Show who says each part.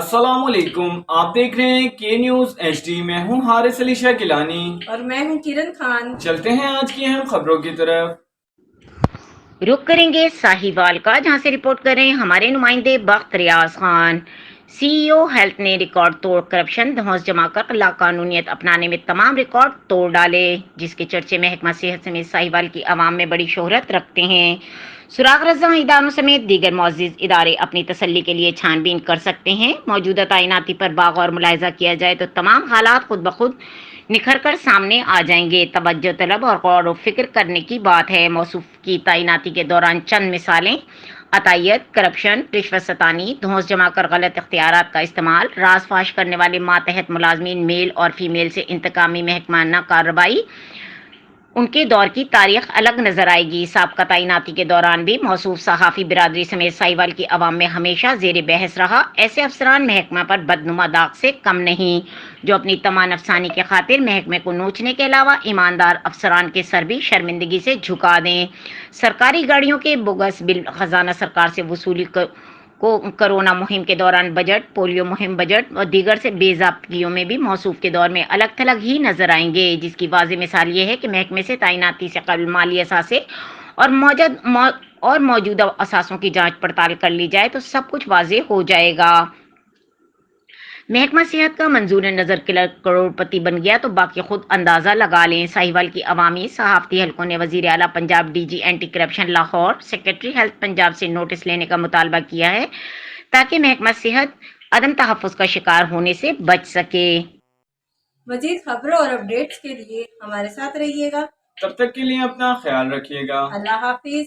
Speaker 1: السلام علیکم، آپ دیکھ رہے ہیں کے نیوز ایچ ڈی۔ میں ہوں حارث علی شاہ گیلانی
Speaker 2: اور میں ہوں کرن خان۔
Speaker 1: چلتے ہیں آج کی اہم خبروں کی طرف۔
Speaker 3: رخ کریں گے ساہیوال کا، جہاں سے رپورٹ کر رہے ہیں ہمارے نمائندے بخت ریاض خان۔ سی ای او ہیلتھ نے ریکارڈ توڑ کرپشن دھوس جما کر لا قانونیت اپنانے میں تمام ریکارڈ توڑ ڈالے، جس کے چرچے محکمہ صحت سمیت ساہیوال کی عوام میں بڑی شہرت رکھتے ہیں۔ سراغ رزاں اداروں سمیت دیگر معزز ادارے اپنی تسلی کے لیے چھان بین کر سکتے ہیں۔ موجودہ تعیناتی پر باغور ملاحظہ کیا جائے تو تمام حالات خود بخود نکھر کر سامنے آ جائیں گے۔ توجہ طلب اور غور و فکر کرنے کی بات ہے۔ موصوف کی تعیناتی کے دوران چند مثالیں: عطائیت، کرپشن، رشوت ستانی، دھوس جما کر غلط اختیارات کا استعمال، راز فاش کرنے والے ماتحت ملازمین میل اور فیمیل سے انتقامی محکمانہ کارروائی۔ ان کے دور کی تاریخ الگ نظر آئے گی۔ سابقہ تعیناتی کے دوران بھی موصوف صحافی برادری سمیت ساہیوال کی عوام میں ہمیشہ زیر بحث رہا۔ ایسے افسران محکمہ پر بدنما داغ سے کم نہیں، جو اپنی تمان افسانی کی خاطر محکمے کو نوچنے کے علاوہ ایماندار افسران کے سر بھی شرمندگی سے جھکا دیں۔ سرکاری گاڑیوں کے بوگس بل، خزانہ سرکار سے وصولی کو کرونا مہم کے دوران بجٹ، پولیو مہم بجٹ اور دیگر سے بے ضابطگیوں میں بھی موصوف کے دور میں الگ تھلگ ہی نظر آئیں گے، جس کی واضح مثال یہ ہے کہ محکمے سے تعیناتی سے قبل مالی اثاثے اور موجودہ اثاثوں کی جانچ پڑتال کر لی جائے تو سب کچھ واضح ہو جائے گا۔ محکمہ صحت کا منظور نظر کلرک کروڑ پتی بن گیا تو باقی خود اندازہ لگا لیں۔ ساہیوال کی عوامی صحافتی حلقوں نے وزیر اعلیٰ Punjab, D G anti corruption Lahore, secretary health Punjab سے نوٹس لینے کا مطالبہ کیا ہے تاکہ محکمہ صحت عدم تحفظ کا شکار ہونے سے بچ سکے۔
Speaker 2: مزید خبروں اور اپڈیٹس کے لیے ہمارے ساتھ رہیے گا۔
Speaker 1: تب تک کے لیے اپنا خیال رکھیے گا۔
Speaker 2: اللہ حافظ۔